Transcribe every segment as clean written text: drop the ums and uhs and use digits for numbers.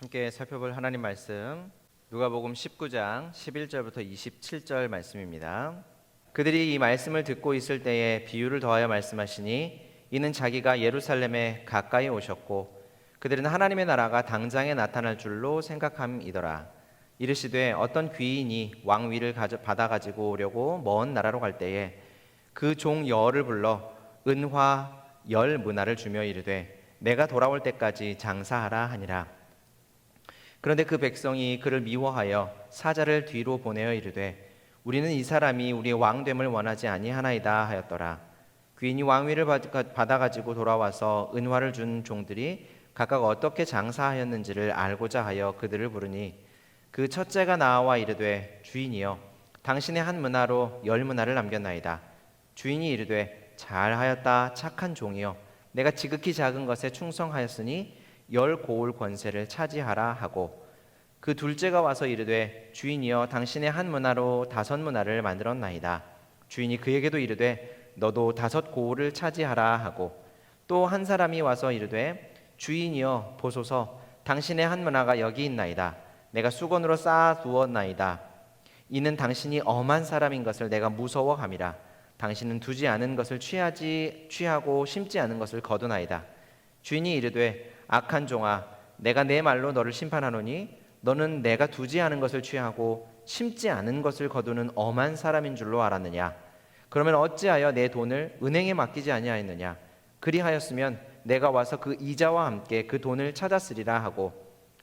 함께 살펴볼 하나님 말씀 누가복음 19장 11절부터 27절 말씀입니다. 그들이 이 말씀을 듣고 있을 때에 비유를 더하여 말씀하시니 이는 자기가 예루살렘에 가까이 오셨고 그들은 하나님의 나라가 당장에 나타날 줄로 생각함이더라. 이르시되 어떤 귀인이 왕위를 받아 가지고 오려고 먼 나라로 갈 때에 그 종 여를 불러 은화 10문화를 주며 이르되 내가 돌아올 때까지 장사하라 하니라. 그런데 그 백성이 그를 미워하여 사자를 뒤로 보내어 이르되 우리는 이 사람이 우리의 왕됨을 원하지 아니하나이다 하였더라. 귀인이 왕위를 받아 가지고 돌아와서 은화를 준 종들이 각각 어떻게 장사하였는지를 알고자 하여 그들을 부르니 그 첫째가 나와 이르되 주인이여 당신의 한 문화로 10문화를 남겼나이다. 주인이 이르되 잘하였다 착한 종이여 내가 지극히 작은 것에 충성하였으니 10고울 권세를 차지하라 하고 그 둘째가 와서 이르되 주인이여 당신의 한 문화로 5문화를 만들었나이다. 주인이 그에게도 이르되 너도 5고울을 차지하라 하고 또 한 사람이 와서 이르되 주인이여 보소서 당신의 한 문화가 여기 있나이다. 내가 수건으로 쌓아 두었나이다. 이는 당신이 엄한 사람인 것을 내가 무서워함이라. 당신은 두지 않은 것을 취하고 심지 않은 것을 거두나이다. 주인이 이르되 악한 종아 내가 내 말로 너를 심판하노니 너는 내가 두지 않은 것을 취하고 심지 않은 것을 거두는 엄한 사람인 줄로 알았느냐. 그러면 어찌하여 내 돈을 은행에 맡기지 아니하였느냐. 그리하였으면 내가 와서 그 이자와 함께 그 돈을 찾았으리라 하고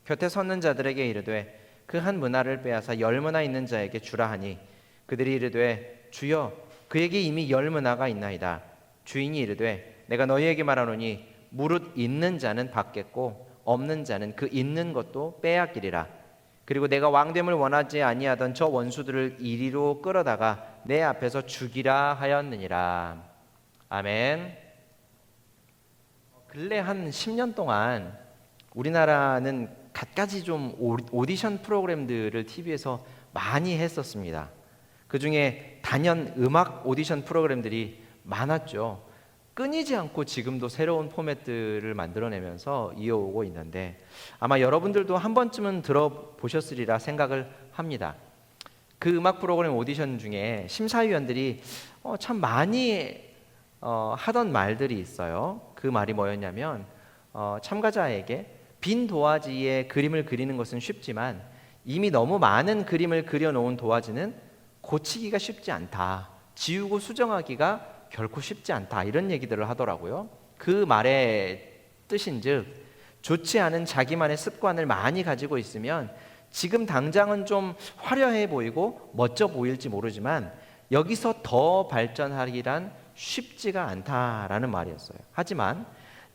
곁에 섰는 자들에게 이르되 그 한 문화를 빼앗아 10문화 있는 자에게 주라 하니 그들이 이르되 주여 그에게 이미 10문화가 있나이다. 주인이 이르되 내가 너희에게 말하노니 무릇 있는 자는 받겠고 없는 자는 그 있는 것도 빼앗기리라. 그리고 내가 왕됨을 원하지 아니하던 저 원수들을 이리로 끌어다가 내 앞에서 죽이라 하였느니라. 아멘. 근래 한 10년 동안 우리나라는 갖가지 좀 오디션 프로그램들을 TV에서 많이 했었습니다. 그 중에 단연 음악 오디션 프로그램들이 많았죠. 끊이지 않고 지금도 새로운 포맷들을 만들어내면서 이어오고 있는데 아마 여러분들도 한 번쯤은 들어보셨으리라 생각을 합니다. 그 음악 프로그램 오디션 중에 심사위원들이 참 많이 하던 말들이 있어요. 그 말이 뭐였냐면 참가자에게 빈 도화지에 그림을 그리는 것은 쉽지만 이미 너무 많은 그림을 그려놓은 도화지는 고치기가 쉽지 않다. 지우고 수정하기가 결코 쉽지 않다. 이런 얘기들을 하더라고요. 그 말의 뜻인즉 좋지 않은 자기만의 습관을 많이 가지고 있으면 지금 당장은 좀 화려해 보이고 멋져 보일지 모르지만 여기서 더 발전하기란 쉽지가 않다라는 말이었어요. 하지만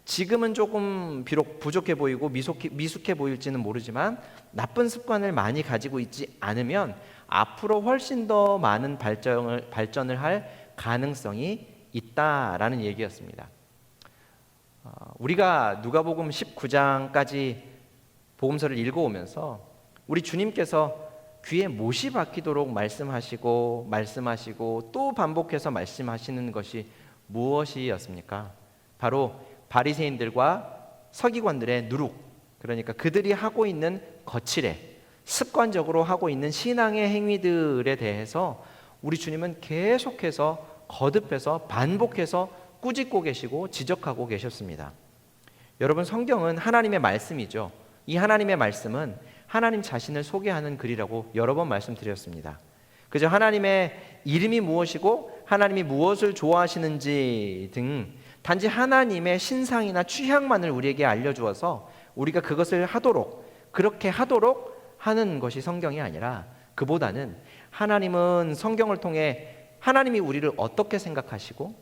지금은 조금 비록 부족해 보이고 미숙해 보일지는 모르지만 나쁜 습관을 많이 가지고 있지 않으면 앞으로 훨씬 더 많은 발전을 할 가능성이 있다라는 얘기였습니다. 우리가 누가복음 19장까지 복음서를 읽어오면서 우리 주님께서 귀에 못이 박히도록 말씀하시고 또 반복해서 말씀하시는 것이 무엇이었습니까? 바로 바리새인들과 서기관들의 누룩, 그러니까 그들이 하고 있는 거칠애, 습관적으로 하고 있는 신앙의 행위들에 대해서 우리 주님은 계속해서 거듭해서 반복해서 꾸짖고 계시고 지적하고 계셨습니다. 여러분, 성경은 하나님의 말씀이죠. 이 하나님의 말씀은 하나님 자신을 소개하는 글이라고 여러 번 말씀드렸습니다. 그저 하나님의 이름이 무엇이고 하나님이 무엇을 좋아하시는지 등 단지 하나님의 신상이나 취향만을 우리에게 알려주어서 우리가 그것을 그렇게 하도록 하는 것이 성경이 아니라 그보다는 하나님은 성경을 통해 하나님이 우리를 어떻게 생각하시고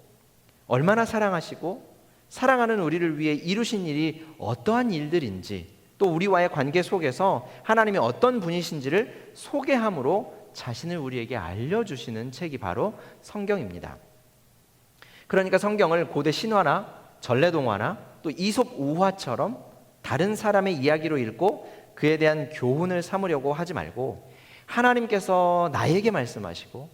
얼마나 사랑하시고 사랑하는 우리를 위해 이루신 일이 어떠한 일들인지 또 우리와의 관계 속에서 하나님이 어떤 분이신지를 소개함으로 자신을 우리에게 알려주시는 책이 바로 성경입니다. 그러니까 성경을 고대 신화나 전래동화나 또 이솝 우화처럼 다른 사람의 이야기로 읽고 그에 대한 교훈을 삼으려고 하지 말고 하나님께서 나에게 말씀하시고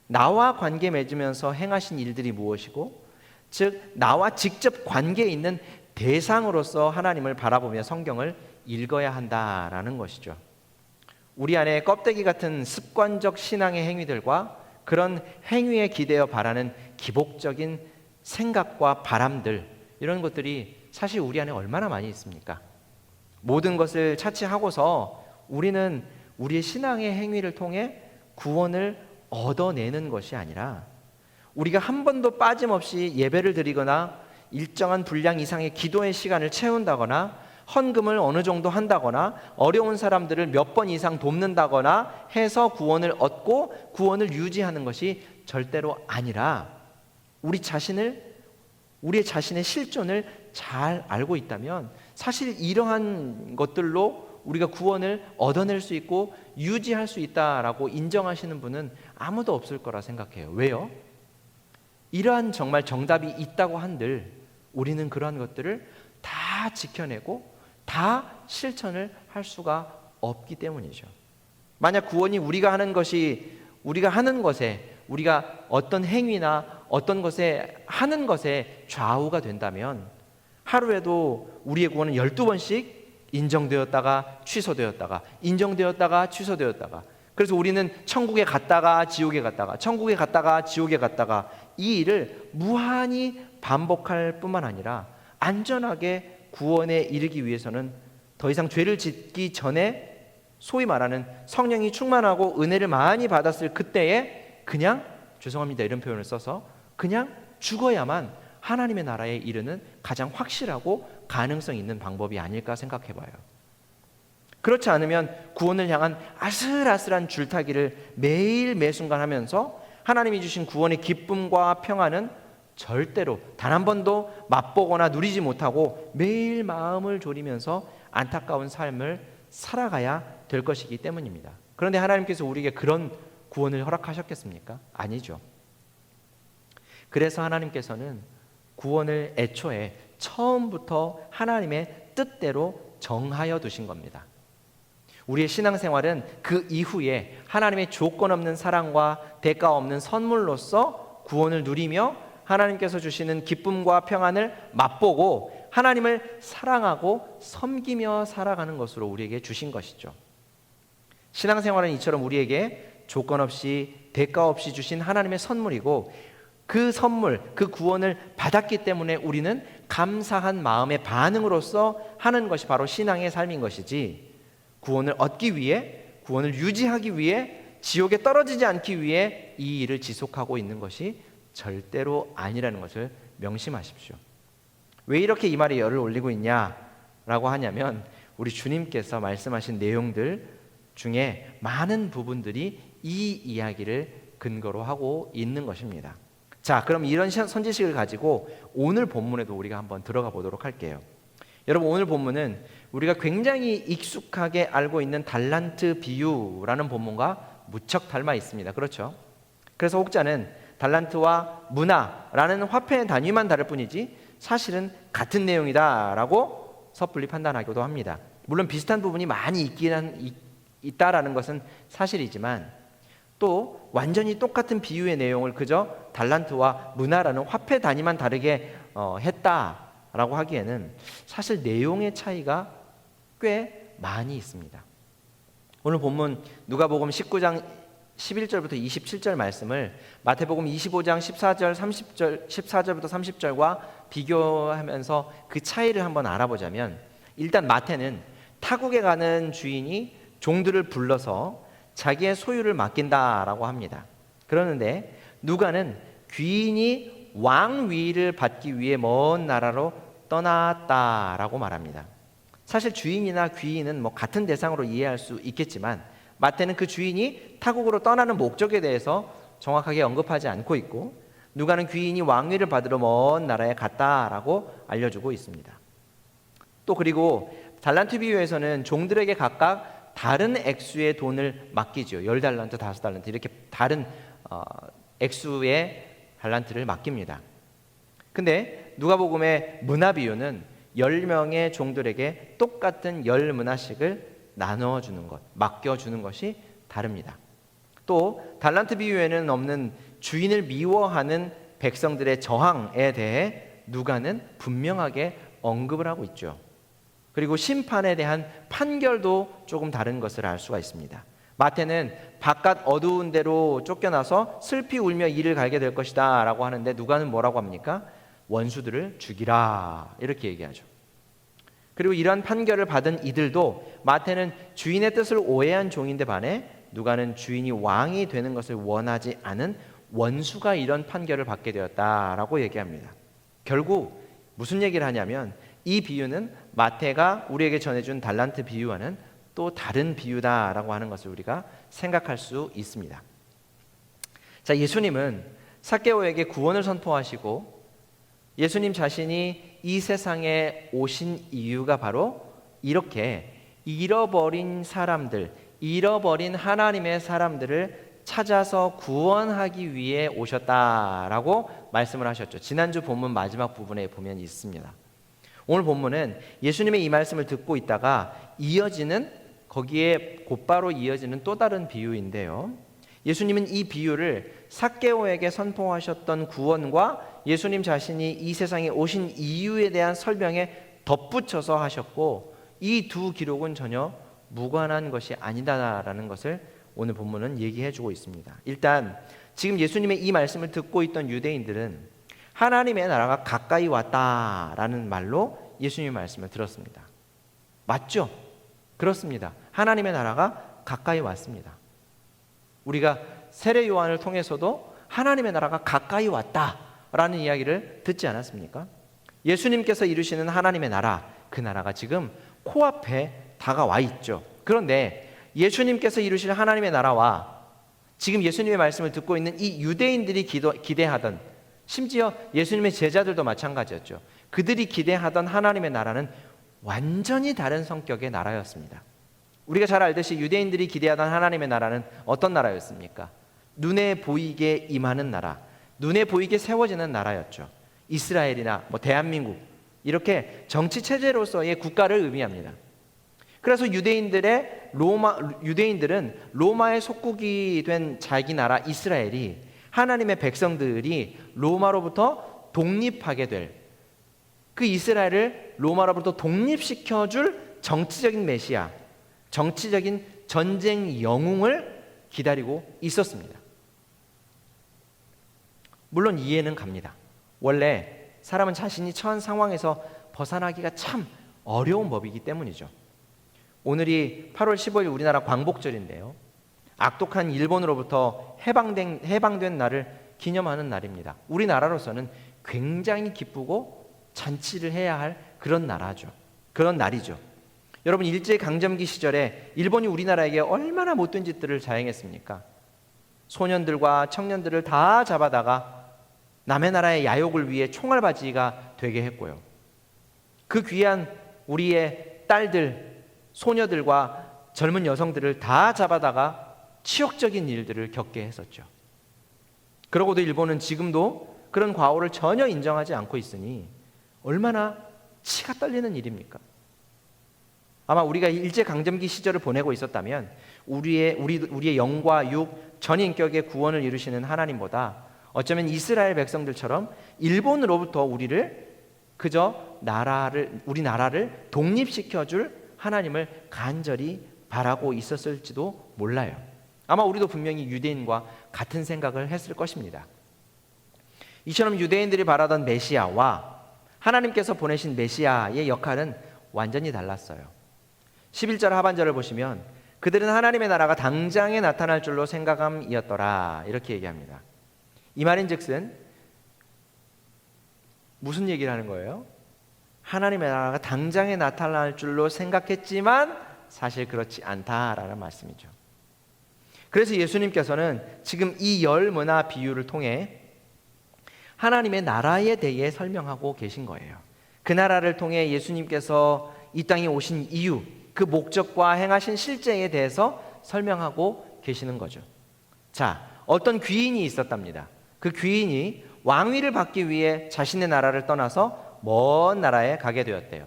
나와 관계 맺으면서 행하신 일들이 무엇이고 즉 나와 직접 관계에 있는 대상으로서 하나님을 바라보며 성경을 읽어야 한다라는 것이죠. 우리 안에 껍데기 같은 습관적 신앙의 행위들과 그런 행위에 기대어 바라는 기복적인 생각과 바람들, 이런 것들이 사실 우리 안에 얼마나 많이 있습니까? 모든 것을 차치하고서 우리는 우리의 신앙의 행위를 통해 구원을 얻어내는 것이 아니라, 우리가 한 번도 빠짐없이 예배를 드리거나 일정한 분량 이상의 기도의 시간을 채운다거나 헌금을 어느 정도 한다거나 어려운 사람들을 몇 번 이상 돕는다거나 해서 구원을 얻고 구원을 유지하는 것이 절대로 아니라, 우리의 자신의 실존을 잘 알고 있다면 사실 이러한 것들로 우리가 구원을 얻어낼 수 있고 유지할 수 있다라고 인정하시는 분은 아무도 없을 거라 생각해요. 왜요? 이러한 정말 정답이 있다고 한들 우리는 그러한 것들을 다 지켜내고 다 실천을 할 수가 없기 때문이죠. 만약 구원이 우리가 하는 것에, 우리가 어떤 행위나 어떤 것에 하는 것에 좌우가 된다면 하루에도 우리의 구원은 12번씩 인정되었다가 취소되었다가 인정되었다가 취소되었다가, 그래서 우리는 천국에 갔다가 지옥에 갔다가 천국에 갔다가 지옥에 갔다가 이 일을 무한히 반복할 뿐만 아니라 안전하게 구원에 이르기 위해서는 더 이상 죄를 짓기 전에 소위 말하는 성령이 충만하고 은혜를 많이 받았을 그때에 그냥, 죄송합니다 이런 표현을 써서, 그냥 죽어야만 하나님의 나라에 이르는 가장 확실하고 가능성 있는 방법이 아닐까 생각해봐요. 그렇지 않으면 구원을 향한 아슬아슬한 줄타기를 매일 매순간 하면서 하나님이 주신 구원의 기쁨과 평안은 절대로 단 한 번도 맛보거나 누리지 못하고 매일 마음을 졸이면서 안타까운 삶을 살아가야 될 것이기 때문입니다. 그런데 하나님께서 우리에게 그런 구원을 허락하셨겠습니까? 아니죠. 그래서 하나님께서는 구원을 애초에 처음부터 하나님의 뜻대로 정하여 두신 겁니다. 우리의 신앙생활은 그 이후에 하나님의 조건 없는 사랑과 대가 없는 선물로서 구원을 누리며 하나님께서 주시는 기쁨과 평안을 맛보고 하나님을 사랑하고 섬기며 살아가는 것으로 우리에게 주신 것이죠. 신앙생활은 이처럼 우리에게 조건 없이 대가 없이 주신 하나님의 선물이고, 그 선물, 그 구원을 받았기 때문에 우리는 감사한 마음의 반응으로서 하는 것이 바로 신앙의 삶인 것이지, 구원을 얻기 위해, 구원을 유지하기 위해, 지옥에 떨어지지 않기 위해 이 일을 지속하고 있는 것이 절대로 아니라는 것을 명심하십시오. 왜 이렇게 이 말에 열을 올리고 있냐라고 하냐면, 우리 주님께서 말씀하신 내용들 중에 많은 부분들이 이 이야기를 근거로 하고 있는 것입니다. 자, 그럼 이런 선지식을 가지고 오늘 본문에도 우리가 한번 들어가 보도록 할게요. 여러분, 오늘 본문은 우리가 굉장히 익숙하게 알고 있는 달란트 비유라는 본문과 무척 닮아 있습니다. 그렇죠? 그래서 혹자는 달란트와 문화라는 화폐의 단위만 다를 뿐이지 사실은 같은 내용이다라고 섣불리 판단하기도 합니다. 물론 비슷한 부분이 많이 있다라는 것은 사실이지만, 또 완전히 똑같은 비유의 내용을 그저 달란트와 문화라는 화폐 단위만 다르게 했다라고 하기에는 사실 내용의 차이가 꽤 많이 있습니다. 오늘 본문 누가복음 19장 11절부터 27절 말씀을 마태복음 25장 14절부터 30절과 비교하면서 그 차이를 한번 알아보자면, 일단 마태는 타국에 가는 주인이 종들을 불러서 자기의 소유를 맡긴다라고 합니다. 그러는데 누가는 귀인이 왕위를 받기 위해 먼 나라로 떠났다라고 말합니다. 사실 주인이나 귀인은 같은 대상으로 이해할 수 있겠지만, 마태는 그 주인이 타국으로 떠나는 목적에 대해서 정확하게 언급하지 않고 있고, 누가는 귀인이 왕위를 받으러 먼 나라에 갔다라고 알려주고 있습니다. 또 그리고 달란트 비유에서는 종들에게 각각 다른 액수의 돈을 맡기죠. 10달란트, 5달란트 이렇게 다른 액수의 달란트를 맡깁니다. 근데 누가복음의 문화 비유는 10명의 종들에게 똑같은 10문화씩을 나눠주는 것, 맡겨주는 것이 다릅니다. 또 달란트 비유에는 없는 주인을 미워하는 백성들의 저항에 대해 누가는 분명하게 언급을 하고 있죠. 그리고 심판에 대한 판결도 조금 다른 것을 알 수가 있습니다. 마태는 바깥 어두운 데로 쫓겨나서 슬피 울며 이를 갈게 될 것이다 라고 하는데, 누가는 뭐라고 합니까? 원수들을 죽이라, 이렇게 얘기하죠. 그리고 이러한 판결을 받은 이들도 마태는 주인의 뜻을 오해한 종인데 반해 누가는 주인이 왕이 되는 것을 원하지 않은 원수가 이런 판결을 받게 되었다라고 얘기합니다. 결국 무슨 얘기를 하냐면, 이 비유는 마태가 우리에게 전해준 달란트 비유와는 또 다른 비유다라고 하는 것을 우리가 생각할 수 있습니다. 자, 예수님은 삭개오에게 구원을 선포하시고 예수님 자신이 이 세상에 오신 이유가 바로 이렇게 잃어버린 사람들, 잃어버린 하나님의 사람들을 찾아서 구원하기 위해 오셨다라고 말씀을 하셨죠. 지난주 본문 마지막 부분에 보면 있습니다. 오늘 본문은 예수님의 이 말씀을 듣고 있다가 거기에 곧바로 이어지는 또 다른 비유인데요. 예수님은 이 비유를 삭개오에게 선포하셨던 구원과 예수님 자신이 이 세상에 오신 이유에 대한 설명에 덧붙여서 하셨고, 이 두 기록은 전혀 무관한 것이 아니다라는 것을 오늘 본문은 얘기해주고 있습니다. 일단 지금 예수님의 이 말씀을 듣고 있던 유대인들은 하나님의 나라가 가까이 왔다라는 말로 예수님의 말씀을 들었습니다. 맞죠? 그렇습니다. 하나님의 나라가 가까이 왔습니다. 우리가 세례 요한을 통해서도 하나님의 나라가 가까이 왔다라는 이야기를 듣지 않았습니까? 예수님께서 이루시는 하나님의 나라, 그 나라가 지금 코앞에 다가와 있죠. 그런데 예수님께서 이루실 하나님의 나라와 지금 예수님의 말씀을 듣고 있는 이 유대인들이 기대하던, 심지어 예수님의 제자들도 마찬가지였죠. 그들이 기대하던 하나님의 나라는 완전히 다른 성격의 나라였습니다. 우리가 잘 알듯이 유대인들이 기대하던 하나님의 나라는 어떤 나라였습니까? 눈에 보이게 임하는 나라, 눈에 보이게 세워지는 나라였죠. 이스라엘이나 대한민국, 이렇게 정치 체제로서의 국가를 의미합니다. 그래서 유대인들은 로마의 속국이 된 자기 나라 이스라엘이, 하나님의 백성들이 로마로부터 독립하게 될, 그 이스라엘을 로마로부터 독립시켜줄 정치적인 메시아, 정치적인 전쟁 영웅을 기다리고 있었습니다. 물론 이해는 갑니다. 원래 사람은 자신이 처한 상황에서 벗어나기가 참 어려운 법이기 때문이죠. 오늘이 8월 15일 우리나라 광복절인데요. 악독한 일본으로부터 해방된 날을 기념하는 날입니다. 우리나라로서는 굉장히 기쁘고 잔치를 해야 할 그런 날이죠. 여러분, 일제강점기 시절에 일본이 우리나라에게 얼마나 못된 짓들을 자행했습니까? 소년들과 청년들을 다 잡아다가 남의 나라의 야욕을 위해 총알바지가 되게 했고요. 그 귀한 우리의 딸들, 소녀들과 젊은 여성들을 다 잡아다가 치욕적인 일들을 겪게 했었죠. 그러고도 일본은 지금도 그런 과오를 전혀 인정하지 않고 있으니 얼마나 치가 떨리는 일입니까? 아마 우리가 일제강점기 시절을 보내고 있었다면 우리의 영과 육, 전인격의 구원을 이루시는 하나님보다 어쩌면 이스라엘 백성들처럼 일본으로부터 우리 나라를 독립시켜줄 하나님을 간절히 바라고 있었을지도 몰라요. 아마 우리도 분명히 유대인과 같은 생각을 했을 것입니다. 이처럼 유대인들이 바라던 메시아와 하나님께서 보내신 메시아의 역할은 완전히 달랐어요. 11절 하반절을 보시면 그들은 하나님의 나라가 당장에 나타날 줄로 생각함이었더라, 이렇게 얘기합니다. 이 말인즉슨 무슨 얘기를 하는 거예요? 하나님의 나라가 당장에 나타날 줄로 생각했지만 사실 그렇지 않다라는 말씀이죠. 그래서 예수님께서는 지금 이 열문화 비유를 통해 하나님의 나라에 대해 설명하고 계신 거예요. 그 나라를 통해 예수님께서 이 땅에 오신 이유, 그 목적과 행하신 실제에 대해서 설명하고 계시는 거죠. 자, 어떤 귀인이 있었답니다. 그 귀인이 왕위를 받기 위해 자신의 나라를 떠나서 먼 나라에 가게 되었대요.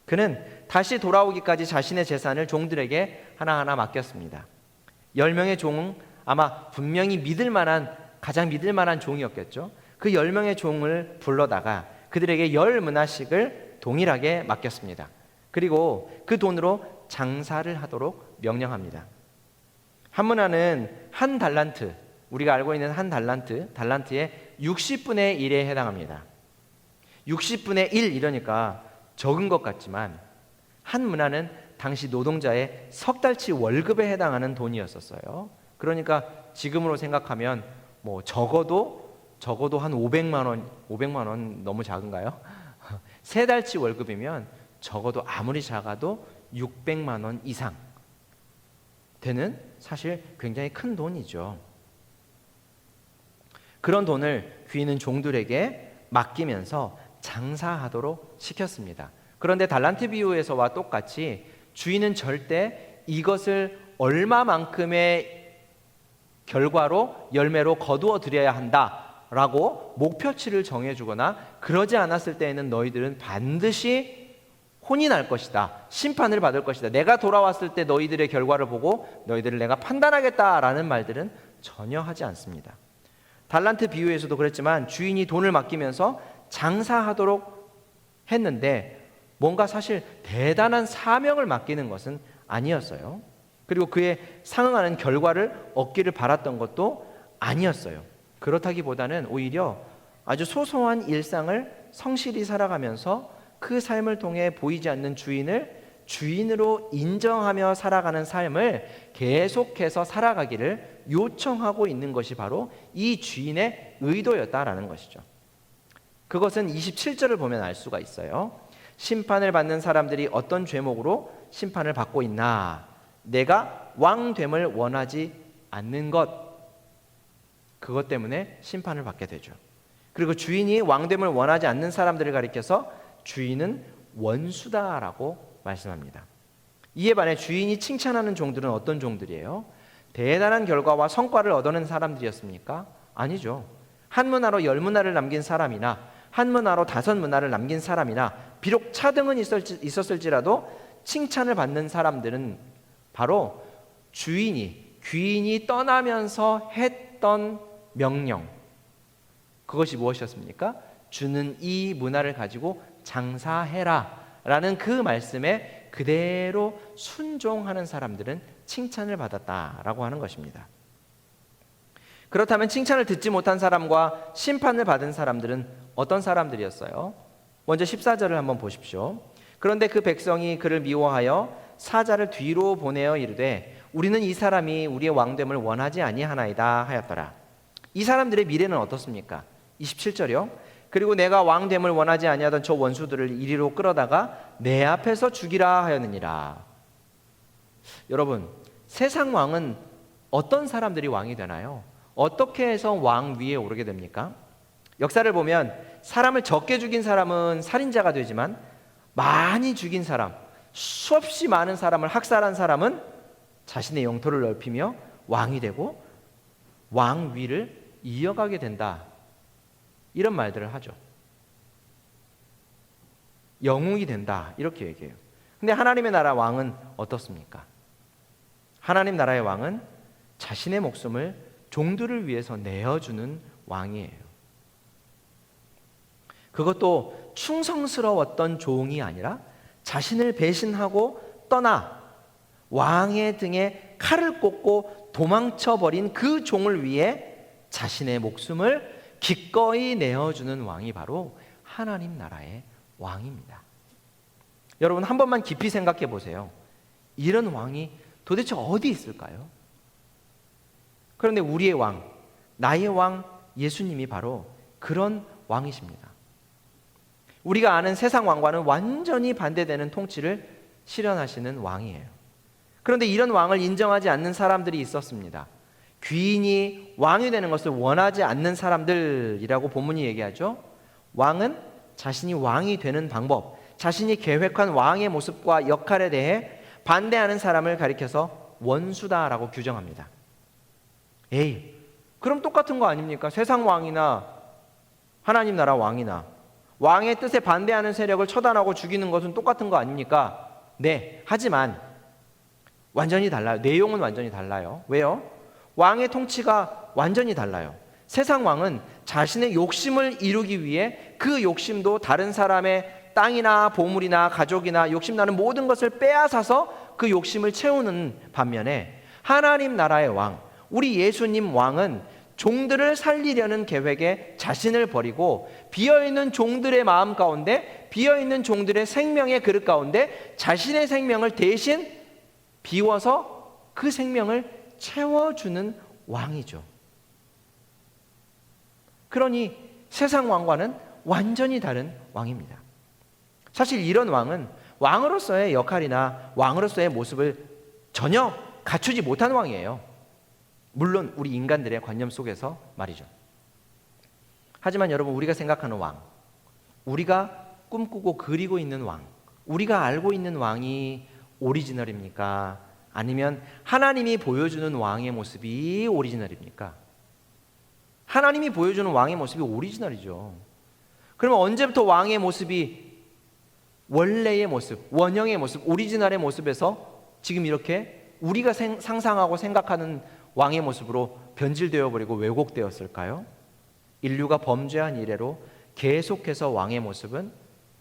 그는 다시 돌아오기까지 자신의 재산을 종들에게 하나하나 맡겼습니다. 10명의 종은 아마 분명히 가장 믿을 만한 종이었겠죠. 그 10명의 종을 불러다가 그들에게 10문화씩을 동일하게 맡겼습니다. 그리고 그 돈으로 장사를 하도록 명령합니다. 한 문화는 한 달란트, 우리가 알고 있는 한 달란트의 60분의 1에 해당합니다. 60분의 1 이러니까 적은 것 같지만 한 문화는 당시 노동자의 석 달치 월급에 해당하는 돈이었었어요. 그러니까 지금으로 생각하면 뭐 적어도 한 500만 원 너무 작은가요? 세 달치 월급이면 적어도 아무리 작아도 600만 원 이상 되는 사실 굉장히 큰 돈이죠. 그런 돈을 귀인은 종들에게 맡기면서 장사하도록 시켰습니다. 그런데 달란트 비유에서와 똑같이 주인은 절대 이것을 얼마만큼의 결과로 열매로 거두어 드려야 한다라고 목표치를 정해주거나 그러지 않았을 때에는 너희들은 반드시 혼이 날 것이다, 심판을 받을 것이다, 내가 돌아왔을 때 너희들의 결과를 보고 너희들을 내가 판단하겠다라는 말들은 전혀 하지 않습니다. 달란트 비유에서도 그랬지만 주인이 돈을 맡기면서 장사하도록 했는데 뭔가 사실 대단한 사명을 맡기는 것은 아니었어요. 그리고 그에 상응하는 결과를 얻기를 바랐던 것도 아니었어요. 그렇다기보다는 오히려 아주 소소한 일상을 성실히 살아가면서 그 삶을 통해 보이지 않는 주인을 주인으로 인정하며 살아가는 삶을 계속해서 살아가기를 요청하고 있는 것이 바로 이 주인의 의도였다라는 것이죠. 그것은 27절을 보면 알 수가 있어요. 심판을 받는 사람들이 어떤 죄목으로 심판을 받고 있나? 내가 왕됨을 원하지 않는 것, 그것 때문에 심판을 받게 되죠. 그리고 주인이 왕됨을 원하지 않는 사람들을 가리켜서 주인은 원수다라고 말씀합니다. 이에 반해 주인이 칭찬하는 종들은 어떤 종들이에요? 대단한 결과와 성과를 얻어낸 사람들이었습니까? 아니죠. 한 문화로 10문화를 남긴 사람이나 한 문화로 5문화를 남긴 사람이나 비록 차등은 있었을지라도 칭찬을 받는 사람들은 바로 귀인이 떠나면서 했던 명령, 그것이 무엇이었습니까? 주는 이 문화를 가지고 장사해라 라는 그 말씀에 그대로 순종하는 사람들은 칭찬을 받았다라고 하는 것입니다. 그렇다면 칭찬을 듣지 못한 사람과 심판을 받은 사람들은 어떤 사람들이었어요? 먼저 14절을 한번 보십시오. 그런데 그 백성이 그를 미워하여 사자를 뒤로 보내어 이르되 우리는 이 사람이 우리의 왕됨을 원하지 아니하나이다 하였더라. 이 사람들의 미래는 어떻습니까? 27절이요. 그리고 내가 왕됨을 원하지 아니하던 저 원수들을 이리로 끌어다가 내 앞에서 죽이라 하였느니라. 여러분, 세상 왕은 어떤 사람들이 왕이 되나요? 어떻게 해서 왕 위에 오르게 됩니까? 역사를 보면 사람을 적게 죽인 사람은 살인자가 되지만 많이 죽인 사람, 수없이 많은 사람을 학살한 사람은 자신의 영토를 넓히며 왕이 되고 왕 위를 이어가게 된다, 이런 말들을 하죠. 영웅이 된다, 이렇게 얘기해요. 근데 하나님의 나라 왕은 어떻습니까? 하나님 나라의 왕은 자신의 목숨을 종들을 위해서 내어주는 왕이에요. 그것도 충성스러웠던 종이 아니라 자신을 배신하고 떠나 왕의 등에 칼을 꽂고 도망쳐버린 그 종을 위해 자신의 목숨을 기꺼이 내어주는 왕이 바로 하나님 나라의 왕입니다. 여러분, 한 번만 깊이 생각해 보세요. 이런 왕이 도대체 어디 있을까요? 그런데 우리의 왕, 나의 왕 예수님이 바로 그런 왕이십니다. 우리가 아는 세상 왕과는 완전히 반대되는 통치를 실현하시는 왕이에요. 그런데 이런 왕을 인정하지 않는 사람들이 있었습니다. 귀인이 왕이 되는 것을 원하지 않는 사람들이라고 본문이 얘기하죠. 왕은 자신이 왕이 되는 방법, 자신이 계획한 왕의 모습과 역할에 대해 반대하는 사람을 가리켜서 원수다라고 규정합니다. 에이, 그럼 똑같은 거 아닙니까? 세상 왕이나 하나님 나라 왕이나 왕의 뜻에 반대하는 세력을 처단하고 죽이는 것은 똑같은 거 아닙니까? 네, 하지만 완전히 달라요. 내용은 완전히 달라요. 왜요? 왕의 통치가 완전히 달라요. 세상 왕은 자신의 욕심을 이루기 위해 그 욕심도 다른 사람의 땅이나 보물이나 가족이나 욕심나는 모든 것을 빼앗아서 그 욕심을 채우는 반면에 하나님 나라의 왕, 우리 예수님 왕은 종들을 살리려는 계획에 자신을 버리고 비어있는 종들의 마음 가운데, 비어있는 종들의 생명의 그릇 가운데 자신의 생명을 대신 비워서 그 생명을 채워주는 왕이죠. 그러니 세상 왕과는 완전히 다른 왕입니다. 사실 이런 왕은 왕으로서의 역할이나 왕으로서의 모습을 전혀 갖추지 못한 왕이에요. 물론 우리 인간들의 관념 속에서 말이죠. 하지만 여러분, 우리가 생각하는 왕, 우리가 꿈꾸고 그리고 있는 왕, 우리가 알고 있는 왕이 오리지널입니까? 아니면 하나님이 보여주는 왕의 모습이 오리지널입니까? 하나님이 보여주는 왕의 모습이 오리지널이죠. 그러면 언제부터 왕의 모습이 원래의 모습, 원형의 모습, 오리지널의 모습에서 지금 이렇게 우리가 상상하고 생각하는 왕의 모습으로 변질되어 버리고 왜곡되었을까요? 인류가 범죄한 이래로 계속해서 왕의 모습은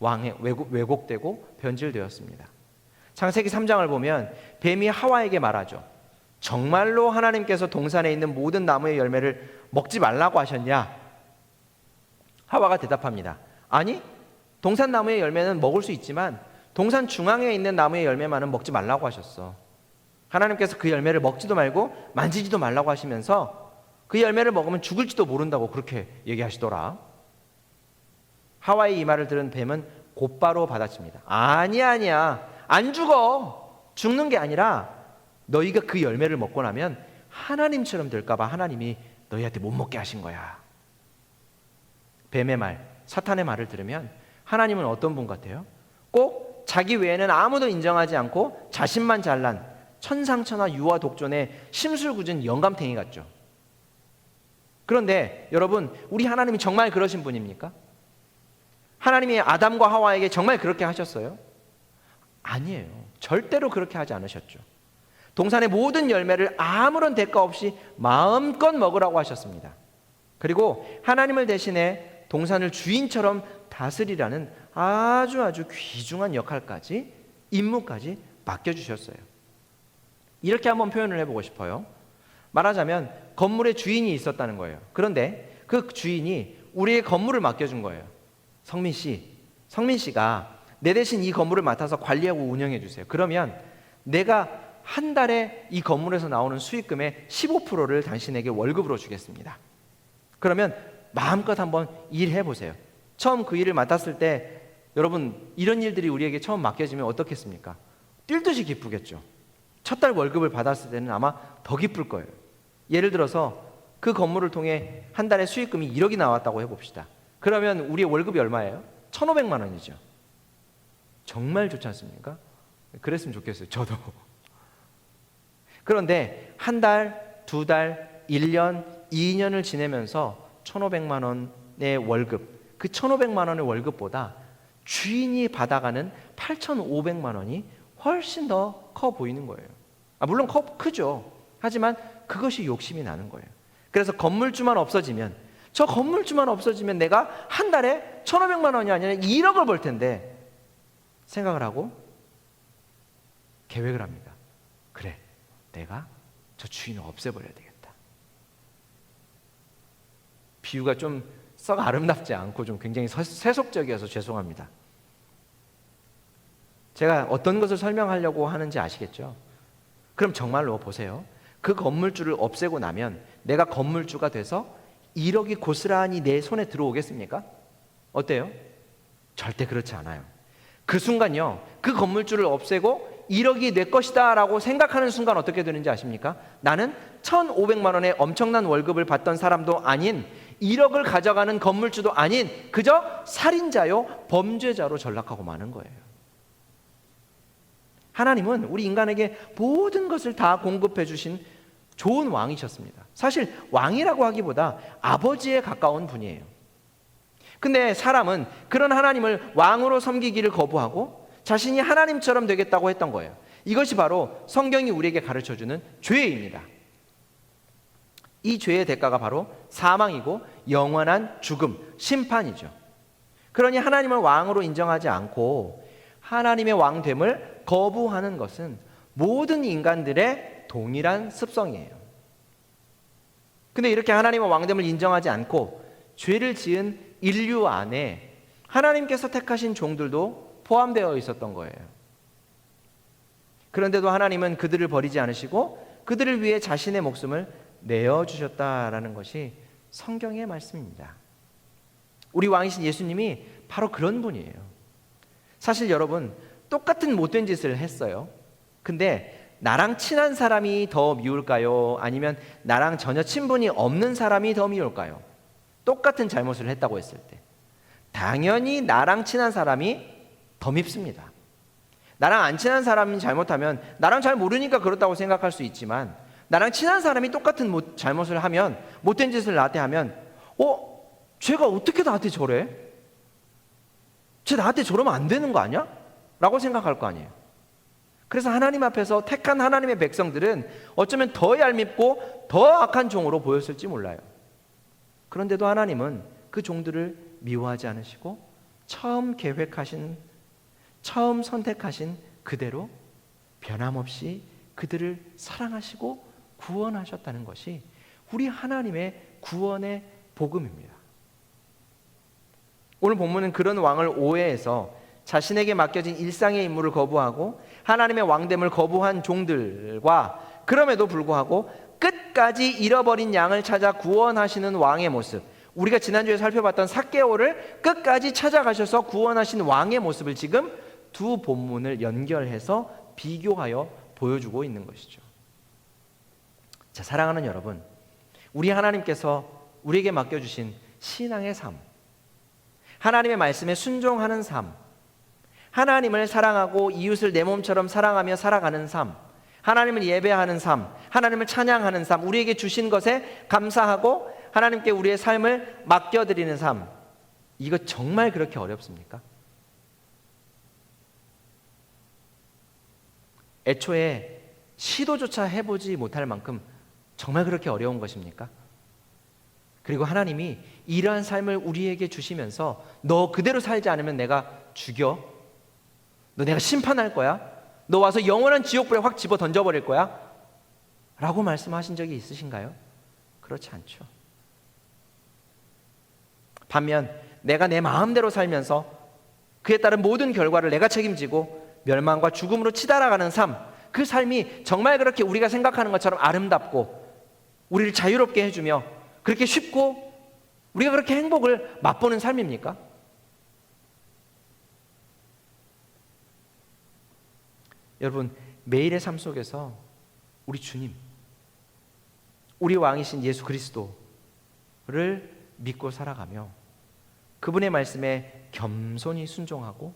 왜곡되고 변질되었습니다. 창세기 3장을 보면 뱀이 하와에게 말하죠. 정말로 하나님께서 동산에 있는 모든 나무의 열매를 먹지 말라고 하셨냐? 하와가 대답합니다. 아니, 동산 나무의 열매는 먹을 수 있지만 동산 중앙에 있는 나무의 열매만은 먹지 말라고 하셨어. 하나님께서 그 열매를 먹지도 말고 만지지도 말라고 하시면서 그 열매를 먹으면 죽을지도 모른다고 그렇게 얘기하시더라. 하와의 이 말을 들은 뱀은 곧바로 받아칩니다. 아니야. 안 죽어. 죽는 게 아니라 너희가 그 열매를 먹고 나면 하나님처럼 될까 봐 하나님이 너희한테 못 먹게 하신 거야. 뱀의 말, 사탄의 말을 들으면 하나님은 어떤 분 같아요? 꼭 자기 외에는 아무도 인정하지 않고 자신만 잘난 천상천하 유아 독존의 심술궂은 영감탱이 같죠. 그런데 여러분, 우리 하나님이 정말 그러신 분입니까? 하나님이 아담과 하와에게 정말 그렇게 하셨어요? 아니에요. 절대로 그렇게 하지 않으셨죠. 동산의 모든 열매를 아무런 대가 없이 마음껏 먹으라고 하셨습니다. 그리고 하나님을 대신해 동산을 주인처럼 다스리라는 아주 귀중한 역할까지, 임무까지 맡겨주셨어요. 이렇게 한번 표현을 해보고 싶어요. 말하자면 건물의 주인이 있었다는 거예요. 그런데 그 주인이 우리의 건물을 맡겨준 거예요. 성민 씨가 내 대신 이 건물을 맡아서 관리하고 운영해 주세요. 그러면 내가 한 달에 이 건물에서 나오는 수익금의 15%를 당신에게 월급으로 주겠습니다. 그러면 마음껏 한번 일해 보세요. 처음 그 일을 맡았을 때 여러분, 이런 일들이 우리에게 처음 맡겨지면 어떻겠습니까? 뛸 듯이 기쁘겠죠. 첫 달 월급을 받았을 때는 아마 더 기쁠 거예요. 예를 들어서 그 건물을 통해 한 달에 수익금이 1억이 나왔다고 해봅시다. 그러면 우리의 월급이 얼마예요? 1,500만 원이죠. 정말 좋지 않습니까? 그랬으면 좋겠어요. 저도. 그런데 한 달, 두 달, 1년, 2년을 지내면서 1,500만 원의 월급, 그 1,500만 원의 월급보다 주인이 받아가는 8,500만 원이 훨씬 더 커 보이는 거예요. 물론 크죠. 하지만 그것이 욕심이 나는 거예요. 그래서 건물주만 없어지면, 저 건물주만 없어지면 내가 한 달에 1,500만 원이 아니라 1억을 벌 텐데 생각을 하고 계획을 합니다. 그래, 내가 저 주인을 없애버려야 되겠다. 비유가 좀 썩 아름답지 않고 좀 굉장히 세속적이어서 죄송합니다. 제가 어떤 것을 설명하려고 하는지 아시겠죠? 그럼 정말로 보세요. 그 건물주를 없애고 나면 내가 건물주가 돼서 1억이 고스란히 내 손에 들어오겠습니까? 어때요? 절대 그렇지 않아요. 그 순간요, 그 건물주를 없애고 1억이 내 것이다 라고 생각하는 순간 어떻게 되는지 아십니까? 나는 1,500만 원의 엄청난 월급을 받던 사람도 아닌, 1억을 가져가는 건물주도 아닌 그저 살인자요 범죄자로 전락하고 마는 거예요. 하나님은 우리 인간에게 모든 것을 다 공급해 주신 좋은 왕이셨습니다. 사실 왕이라고 하기보다 아버지에 가까운 분이에요. 근데 사람은 그런 하나님을 왕으로 섬기기를 거부하고 자신이 하나님처럼 되겠다고 했던 거예요. 이것이 바로 성경이 우리에게 가르쳐주는 죄입니다. 이 죄의 대가가 바로 사망이고 영원한 죽음, 심판이죠. 그러니 하나님을 왕으로 인정하지 않고 하나님의 왕됨을 거부하는 것은 모든 인간들의 동일한 습성이에요. 근데 이렇게 하나님의 왕됨을 인정하지 않고 죄를 지은 인류 안에 하나님께서 택하신 종들도 포함되어 있었던 거예요. 그런데도 하나님은 그들을 버리지 않으시고 그들을 위해 자신의 목숨을 내어주셨다라는 것이 성경의 말씀입니다. 우리 왕이신 예수님이 바로 그런 분이에요. 사실 여러분, 똑같은 못된 짓을 했어요. 근데 나랑 친한 사람이 더 미울까요? 아니면 나랑 전혀 친분이 없는 사람이 더 미울까요? 똑같은 잘못을 했다고 했을 때 당연히 나랑 친한 사람이 더 밉습니다. 나랑 안 친한 사람이 잘못하면 나랑 잘 모르니까 그렇다고 생각할 수 있지만, 나랑 친한 사람이 똑같은 잘못을 하면, 못된 짓을 나한테 하면 쟤가 어떻게 나한테 저래? 쟤 나한테 저러면 안 되는 거 아니야? 라고 생각할 거 아니에요. 그래서 하나님 앞에서 택한 하나님의 백성들은 어쩌면 더 얄밉고 더 악한 종으로 보였을지 몰라요. 그런데도 하나님은 그 종들을 미워하지 않으시고 처음 계획하신, 처음 선택하신 그대로 변함없이 그들을 사랑하시고 구원하셨다는 것이 우리 하나님의 구원의 복음입니다. 오늘 본문은 그런 왕을 오해해서 자신에게 맡겨진 일상의 임무를 거부하고 하나님의 왕됨을 거부한 종들과, 그럼에도 불구하고 끝까지 잃어버린 양을 찾아 구원하시는 왕의 모습, 우리가 지난주에 살펴봤던 삭개오를 끝까지 찾아가셔서 구원하신 왕의 모습을 지금 두 본문을 연결해서 비교하여 보여주고 있는 것이죠. 자, 사랑하는 여러분, 우리 하나님께서 우리에게 맡겨주신 신앙의 삶, 하나님의 말씀에 순종하는 삶, 하나님을 사랑하고 이웃을 내 몸처럼 사랑하며 살아가는 삶, 하나님을 예배하는 삶, 하나님을 찬양하는 삶, 우리에게 주신 것에 감사하고 하나님께 우리의 삶을 맡겨드리는 삶, 이거 정말 그렇게 어렵습니까? 애초에 시도조차 해보지 못할 만큼 정말 그렇게 어려운 것입니까? 그리고 하나님이 이러한 삶을 우리에게 주시면서 너 그대로 살지 않으면 내가 죽여, 너 내가 심판할 거야, 너 와서 영원한 지옥불에 확 집어 던져버릴 거야 라고 말씀하신 적이 있으신가요? 그렇지 않죠. 반면 내가 내 마음대로 살면서 그에 따른 모든 결과를 내가 책임지고 멸망과 죽음으로 치달아가는 삶, 그 삶이 정말 그렇게 우리가 생각하는 것처럼 아름답고 우리를 자유롭게 해주며 그렇게 쉽고 우리가 그렇게 행복을 맛보는 삶입니까? 여러분, 매일의 삶 속에서 우리 주님, 우리 왕이신 예수 그리스도를 믿고 살아가며 그분의 말씀에 겸손히 순종하고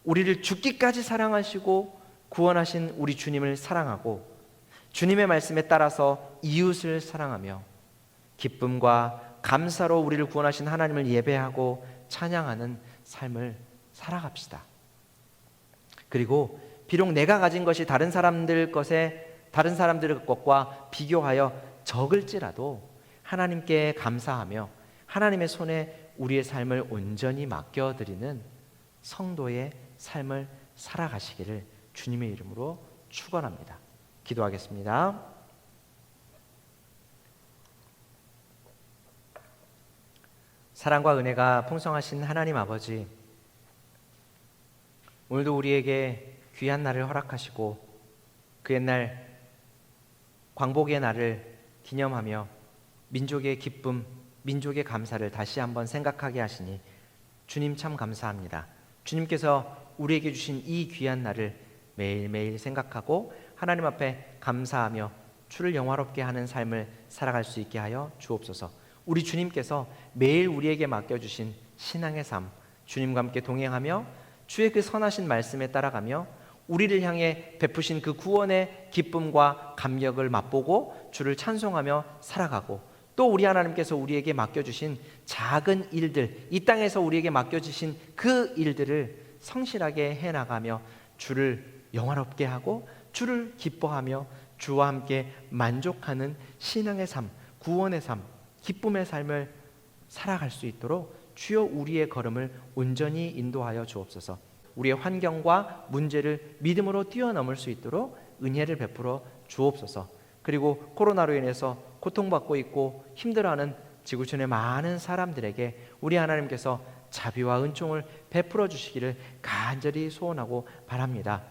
우리를 죽기까지 사랑하시고 구원하신 우리 주님을 사랑하고 주님의 말씀에 따라서 이웃을 사랑하며 기쁨과 감사로 우리를 구원하신 하나님을 예배하고 찬양하는 삶을 살아갑시다. 그리고 비록 내가 가진 것이 다른 사람들의 것과 비교하여 적을지라도 하나님께 감사하며 하나님의 손에 우리의 삶을 온전히 맡겨드리는 성도의 삶을 살아가시기를 주님의 이름으로 축원합니다. 기도하겠습니다. 사랑과 은혜가 풍성하신 하나님 아버지, 오늘도 우리에게 귀한 날을 허락하시고 그 옛날 광복의 날을 기념하며 민족의 기쁨, 민족의 감사를 다시 한번 생각하게 하시니 주님 참 감사합니다. 주님께서 우리에게 주신 이 귀한 날을 매일매일 생각하고 하나님 앞에 감사하며 주를 영화롭게 하는 삶을 살아갈 수 있게 하여 주옵소서. 우리 주님께서 매일 우리에게 맡겨주신 신앙의 삶, 주님과 함께 동행하며 주의 그 선하신 말씀에 따라가며 우리를 향해 베푸신 그 구원의 기쁨과 감격을 맛보고 주를 찬송하며 살아가고, 또 우리 하나님께서 우리에게 맡겨주신 작은 일들, 이 땅에서 우리에게 맡겨주신 그 일들을 성실하게 해나가며 주를 영화롭게 하고 주를 기뻐하며 주와 함께 만족하는 신앙의 삶, 구원의 삶, 기쁨의 삶을 살아갈 수 있도록 주여 우리의 걸음을 온전히 인도하여 주옵소서. 우리의 환경과 문제를 믿음으로 뛰어넘을 수 있도록 은혜를 베풀어 주옵소서. 그리고 코로나로 인해서 고통받고 있고 힘들어하는 지구촌의 많은 사람들에게 우리 하나님께서 자비와 은총을 베풀어 주시기를 간절히 소원하고 바랍니다.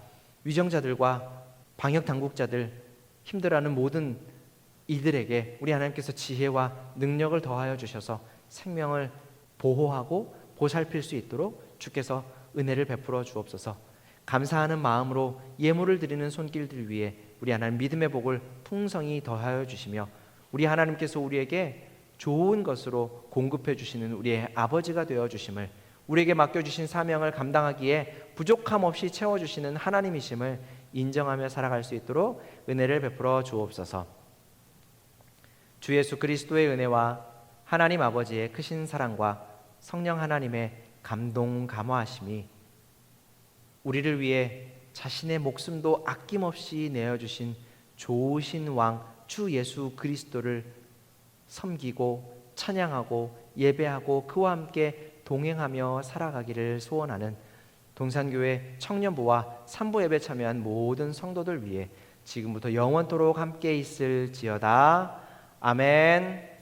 위정자들과 방역 당국자들, 힘들어하는 모든 이들에게 우리 하나님께서 지혜와 능력을 더하여 주셔서 생명을 보호하고 보살필 수 있도록 주께서 은혜를 베풀어 주옵소서. 감사하는 마음으로 예물을 드리는 손길들 위에 우리 하나님 믿음의 복을 풍성히 더하여 주시며 우리 하나님께서 우리에게 좋은 것으로 공급해 주시는 우리의 아버지가 되어 주심을, 우리에게 맡겨주신 사명을 감당하기에 부족함 없이 채워주시는 하나님이심을 인정하며 살아갈 수 있도록 은혜를 베풀어 주옵소서. 주 예수 그리스도의 은혜와 하나님 아버지의 크신 사랑과 성령 하나님의 감동 감화하심이 우리를 위해 자신의 목숨도 아낌없이 내어주신 좋으신 왕 주 예수 그리스도를 섬기고 찬양하고 예배하고 그와 함께 동행하며 살아가기를 소원하는 동산교회 청년부와 산부 예배 참여한 모든 성도들 위해 지금부터 영원토록 함께 있을지어다. 아멘.